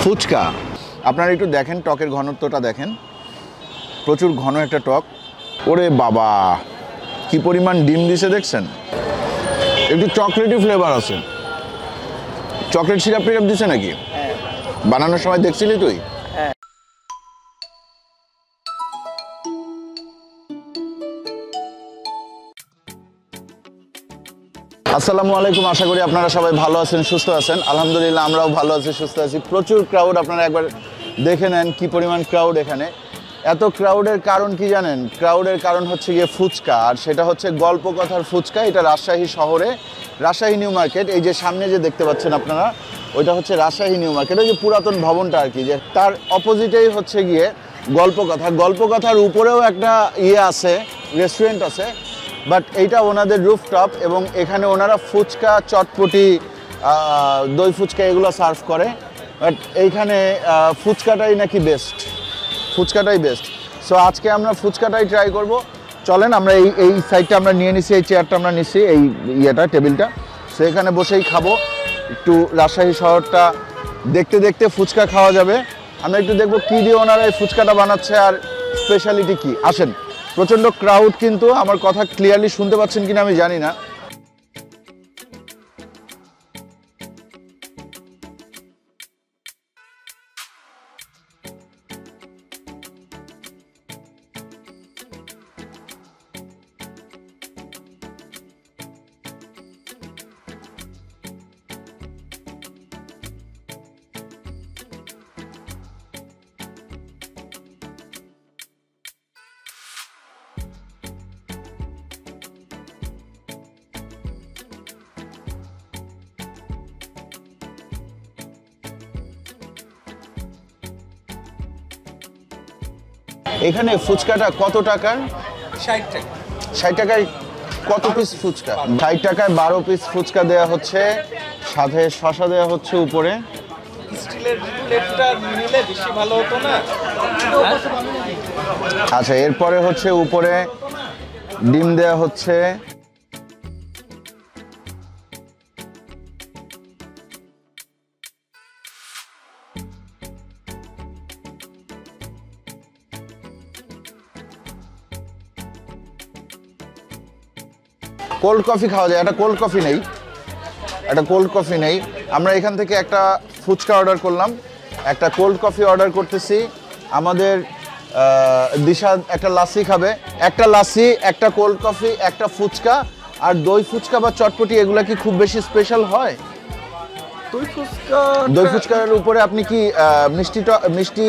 ফুচকা আপনারা একটু দেখেন, টকের ঘনত্বটা দেখেন, প্রচুর ঘন একটা টক। ওরে বাবা, কি পরিমাণ ডিম দিছে দেখছেন। একটু চকলেটি ফ্লেভার আছে। চকলেট সিরাপ টিরাপ দিছে নাকি? বানানোর সময় দেখছিলি তুই? আসসালামু আলাইকুম, আশা করি আপনারা সবাই ভালো আছেন, সুস্থ আছেন। আলহামদুলিল্লাহ আমরাও ভালো আছি, সুস্থ আছি। প্রচুর ক্রাউড, আপনারা একবার দেখে নেন কি পরিমাণ ক্রাউড এখানে। এত ক্রাউডের কারণ কি জানেন? ক্রাউডের কারণ হচ্ছে গিয়ে ফুচকা, আর সেটা হচ্ছে গল্প কথার ফুচকা। এটা রাজশাহী শহরে, রাজশাহী নিউ মার্কেট। এই যে সামনে যে দেখতে পাচ্ছেন আপনারা, ওইটা হচ্ছে রাজশাহী নিউ মার্কেট। ওই যে পুরাতন ভবনটা আর কি, যে তার অপোজিটেই হচ্ছে গিয়ে গল্প কথা। গল্প কথার উপরেও একটা আছে, রেস্টুরেন্ট আছে, বাট এইটা ওনাদের রুফটপ, এবং এখানে ওনারা ফুচকা, চটপটি, দই ফুচকা এগুলো সার্ভ করে। বাট এইখানে ফুচকাটাই নাকি বেস্ট, ফুচকাটাই বেস্ট। সো আজকে আমরা ফুচকাটাই ট্রাই করব। চলেন, আমরা এই সাইডটা আমরা নিয়ে নিছি, এই চেয়ারটা আমরা নিচ্ছি, এই টেবিলটা। সো এখানে বসেই খাবো, একটু রাজশাহী শহরটা দেখতে দেখতে ফুচকা খাওয়া যাবে। আমরা একটু দেখবো কী দিয়ে ওনারা এই ফুচকাটা বানাচ্ছে আর স্পেশালিটি কী। আসেন। প্রচণ্ড ক্রাউড, কিন্তু আমার কথা ক্লিয়ারলি শুনতে পাচ্ছেন কিনা আমি জানি না। এখানে ফুচকাটা কত টাকার? 60 টাকা। 60 টাকায় কত পিস ফুচকা? 60 টাকায় 12 পিস ফুচকা দেওয়া হচ্ছে, সাথে শসা দেওয়া হচ্ছে উপরে। স্টিলের প্লেটটা নিলে বেশি ভালো হতো না? আচ্ছা, এরপরে হচ্ছে উপরে ডিম দেওয়া হচ্ছে। কোল্ড কফি খাওয়া যায়, একটা কোল্ড কফি নেই, একটা কোল্ড কফি নেই। আমরা এখান থেকে একটা ফুচকা অর্ডার করলাম, একটা কোল্ড কফি অর্ডার করতেছি। আমাদের দিশা একটা লাসি খাবে, একটা লাসি, একটা কোল্ড কফি, একটা ফুচকা। আর দই ফুচকা বা চটপটি এগুলা কি খুব বেশি স্পেশাল হয়? দই ফুচকার উপরে আপনি কি মিষ্টি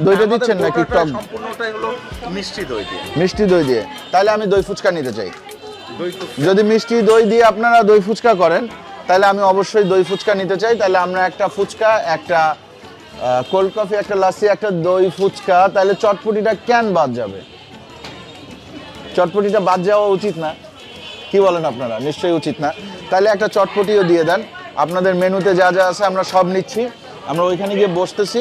দইটা দিচ্ছেন নাকি টক? সম্পূর্ণটাই হলো মিষ্টি দই দিয়ে। মিষ্টি দই দিয়ে, তাহলে আমি দই ফুচকা নিতে চাই। যদি মিষ্টি দই দিয়ে আপনারা দই ফুচকা করেন, তাহলে আমি অবশ্যই দই ফুচকা নিতে চাই। তাহলে আমরা একটা ফুচকা, একটা কোল্ড কফি, একটা লাসি, একটা দই ফুচকা। তাহলে চটপটিটা কেন বাদ যাবে? চটপটিটা বাদ যাওয়া উচিত না, কি বলেন আপনারা? নিশ্চয়ই উচিত না। তাহলে একটা চটপটিও দিয়ে দেন। আপনাদের মেনুতে যা যা আছে আমরা সব নিচ্ছি। আমরা ওইখানে গিয়ে বসতেছি।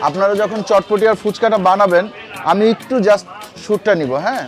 আপনারা যখন চটপটি আর ফুচকাটা বানাবেন, আমি একটু জাস্ট শ্যুটটা নিব। হ্যাঁ,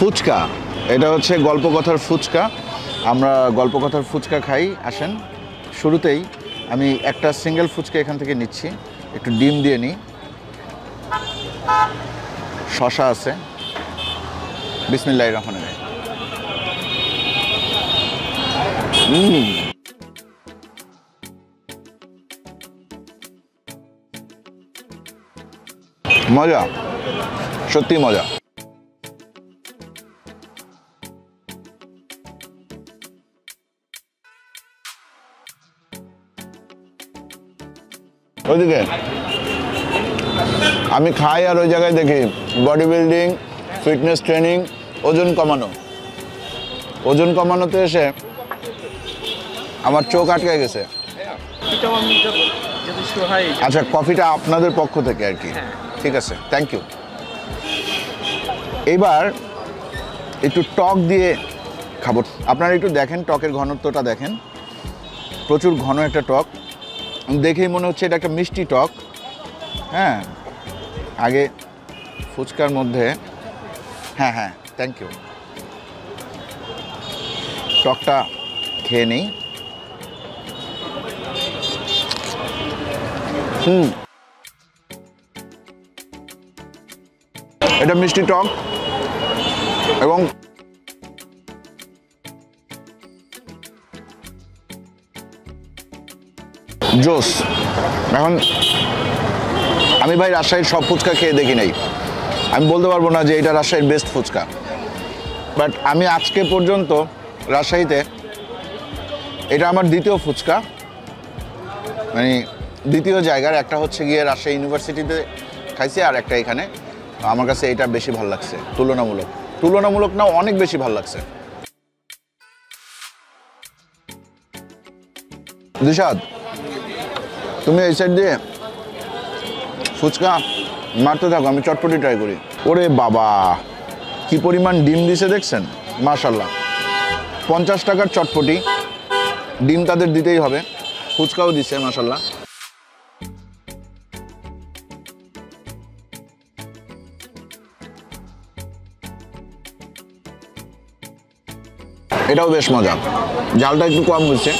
ফুচকা, এটা হচ্ছে গল্প কথার ফুচকা। আমরা গল্প কথার ফুচকা খাই। আসেন, শুরুতেই আমি একটা সিঙ্গেল ফুচকা এখান থেকে নিচ্ছি, একটু ডিম দিয়ে নিই, শসা আছে। বিসমিল্লাহির রহমানির রহিম। মজা, সত্যি মজা। ওইদিকে আমি খাই আর ওই জায়গায় দেখি বডি বিল্ডিং, ফিটনেস ট্রেনিং, ওজন কমানো। ওজন কমানোতে এসে আমার চোখ আটকে গেছে। আচ্ছা, কফিটা আপনাদের পক্ষ থেকে আর কি। ঠিক আছে, থ্যাংক ইউ। এবার একটু টক দিয়ে খাবো। আপনারা একটু দেখেন টকের ঘনত্বটা দেখেন, প্রচুর ঘন একটা টক। দেখেই মনে হচ্ছে এটা একটা মিষ্টি টক। হ্যাঁ, আগে ফুচকার মধ্যে, হ্যাঁ হ্যাঁ থ্যাংক ইউ, টকটা খেয়ে নেই। এটা মিষ্টি টক এবং জোস। এখন আমি ভাই রাজশাহীর সব ফুচকা খেয়ে দেখি নাই, আমি বলতে পারবো না যে এটা রাজশাহীর বেস্ট ফুচকা, বাট আমি আজকে পর্যন্ত রাজশাহীতে এটা আমার দ্বিতীয় ফুচকা, মানে দ্বিতীয় জায়গার। একটা হচ্ছে গিয়ে রাজশাহী ইউনিভার্সিটিতে খাইছি, আর একটা এখানে। আমার কাছে এটা বেশি ভালো লাগছে, তুলনামূলক না, অনেক বেশি ভালো লাগছে। দিশাদ, তুমি এই সাইড দিয়ে ফুচকা মারতে থাকো, আমি চটপটি ট্রাই করি। ওরে বাবা, কি পরিমাণ ডিম দিছে দেখছেন, মাশাল্লাহ। 50 টাকার চটপটি, ডিম তাদের দিতেই হবে। ফুচকাও দিছে মাশাল্লাহ। এটাও বেশ মজা, ঝালটা একটু কম হচ্ছে,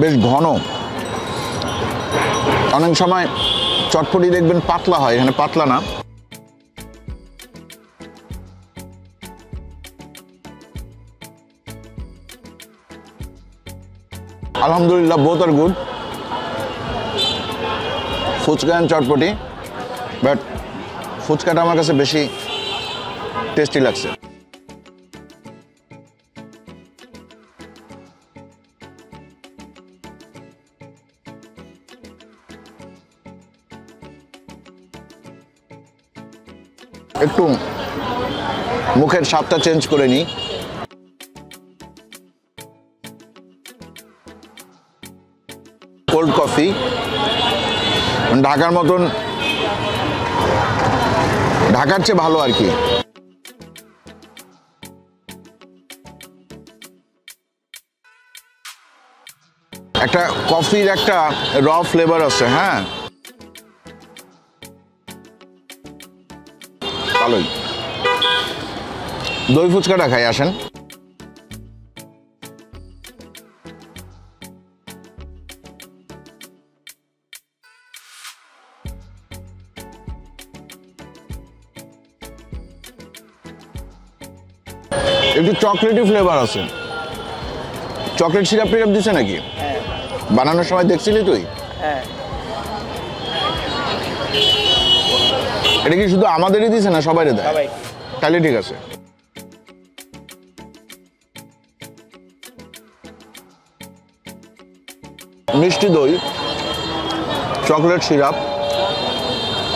বেশ ঘন। অনেক সময় চটপটি দেখবেন পাতলা হয়, এখানে পাতলা না। আলহামদুলিল্লাহ, both are good, fuchka and chotpoti, but ফুচকাটা আমার কাছে বেশি টেস্টি লাগছে। একটু মুখের স্বাদটা চেঞ্জ করে নিই। কোল্ড কফি, ঢাকার মতন, ঢাকার চেয়ে ভালো আর কি। একটা কফির একটা র ফ্লেভার আছে। হ্যাঁ, ভালোই। দই ফুচকাটা খাই, আসেন। একটু চকলেটি ফ্লেভার আছে। চকলেট সিরাপ টিরাপ দিছে নাকি? বানানোর সময় দেখছিলি তুই? হ্যাঁ। এটা কি শুধু আমাদেরই দিছে না সবাইরে দেয়? তাহলে ঠিক আছে। মিষ্টি দই, চকলেট সিরাপ,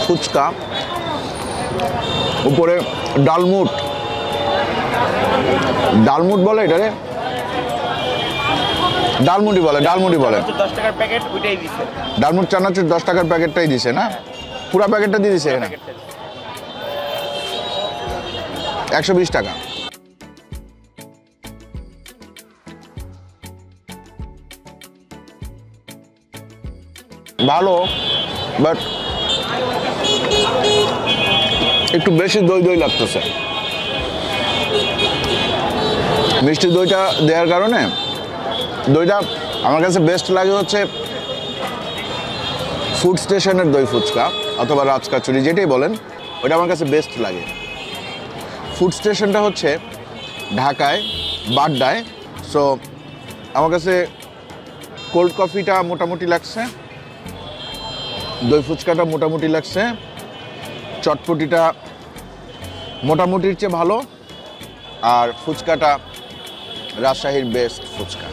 ফুচকা, উপরে ডালমুট। ডালমুট বলে এটারে? ডালমুটি বলে, ডালমুটি বলে। 10 টাকার প্যাকেট ওইটাই দিছে। ডালমুট চানাচুর 10 টাকার প্যাকেটটাই দিছে না? পুরা প্যাকেটটা দিয়ে দিছে এখানে 120 টাকা। ভালো, বাট একটু বেশি দই দই লাগতেছে। মিষ্টি দইটা দেওয়ার কারণে দইটা আমার কাছে বেস্ট লাগে হচ্ছে ফুড স্টেশনের দই ফুচকা অথবা রাজকাচুরি যেটাই বলেন, ওটা আমার কাছে বেস্ট লাগে। ফুড স্টেশনটা হচ্ছে ঢাকায় বাড্ডায়। সো আমার কাছে কোল্ড কফিটা মোটামুটি লাগছে, দই ফুচকাটা মোটামুটি লাগছে, চটপটিটা মোটামুটির চেয়ে ভালো, আর ফুচকাটা রাজশাহীর বেস্ট ফুচকা।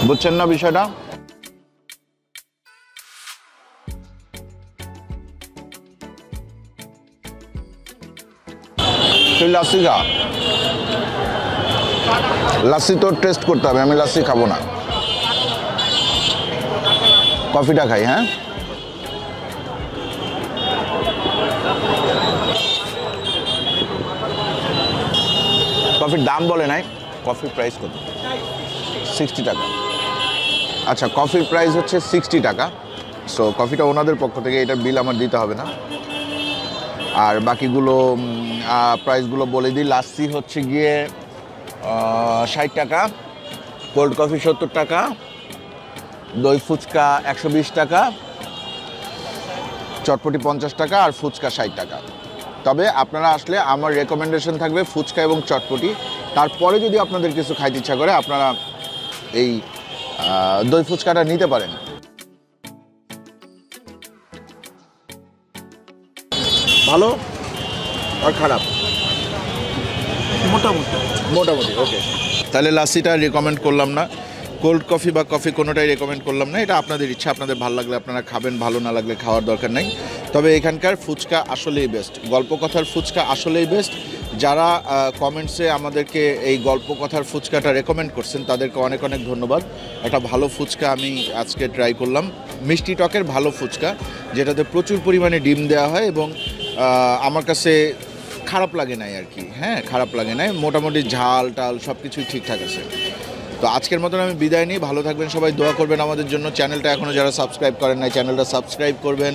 বুঝছেন না বিষয়টা? তুই লাসি খা, লাসি তোর টেস্ট করতে হবে, আমি লাসি খাবো না, কফিটা খাই। হ্যাঁ, কফির দাম বলে নাই, কফির প্রাইস কত? 60 টাকা। আচ্ছা, কফির প্রাইস হচ্ছে 60 টাকা। সো কফিটা ওনাদের পক্ষ থেকে, এটা বিল আমার দিতে হবে না। আর বাকিগুলো প্রাইসগুলো বলে দিই। লাসি হচ্ছে গিয়ে 60 টাকা, কোল্ড কফি 70 টাকা, দই ফুচকা 120 টাকা, চটপটি 50 টাকা, আর ফুচকা 60 টাকা। তবে আপনারা আসলে আমার রেকমেন্ডেশন থাকবে ফুচকা এবং চটপটি। তারপরে যদি আপনাদের কিছু খাইতে ইচ্ছা করে আপনারা এই দই ফুচকাটা নিতে পারেন। ভালো আর খারাপ মোটামুটি মোটামুটি ওকে। তাহলে লাসিটা রেকমেন্ড করলাম না, কোল্ড কফি বা কফি কোনোটাই রেকমেন্ড করলাম না। এটা আপনাদের ইচ্ছা, আপনাদের ভালো লাগলে আপনারা খাবেন, ভালো না লাগলে খাওয়ার দরকার নেই। তবে এখানকার ফুচকা আসলেই বেস্ট, গল্প কথার ফুচকা আসলেই বেস্ট। যারা কমেন্টসে আমাদেরকে এই গল্প কথার ফুচকাটা রেকমেন্ড করছেন তাদেরকে অনেক অনেক ধন্যবাদ। একটা ভালো ফুচকা আমি আজকে ট্রাই করলাম, মিষ্টি টকের ভালো ফুচকা, যেটাতে প্রচুর পরিমাণে ডিম দেওয়া হয় এবং আমার কাছে খারাপ লাগে নাই আর কি। হ্যাঁ, খারাপ লাগে নাই, মোটামুটি ঝাল টাল সব কিছুই ঠিকঠাক আছে। তো আজকের মতন আমি বিদায় নিই, ভালো থাকবেন সবাই, দোয়া করবেন আমাদের জন্য। চ্যানেলটা এখনও যারা সাবস্ক্রাইব করেন নাই চ্যানেলটা সাবস্ক্রাইব করবেন,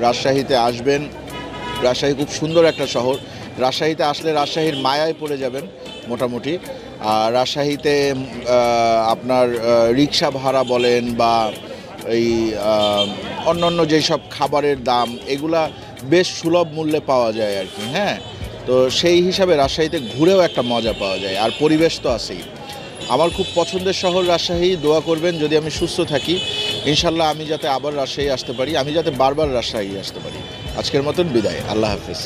রাজশাহীতে আসবেন। রাজশাহী খুব সুন্দর একটা শহর, রাজশাহীতে আসলে রাজশাহীর মায়ায় পড়ে যাবেন মোটামুটি। আর রাজশাহীতে আপনার রিক্সা ভাড়া বলেন বা এই অন্যান্য যেসব খাবারের দাম এগুলা বেশ সুলভ মূল্যে পাওয়া যায় আর কি। হ্যাঁ, তো সেই হিসাবে রাজশাহীতে ঘুরেও একটা মজা পাওয়া যায়, আর পরিবেশ তো আছেই। আমার খুব পছন্দের শহর রাজশাহী, দোয়া করবেন যদি আমি সুস্থ থাকি ইনশাল্লাহ আমি যাতে আবার রাজশাহী আসতে পারি, আমি যাতে বারবার রাজশাহী আসতে পারি। আজকের মতন বিদায়, আল্লাহ হাফিজ।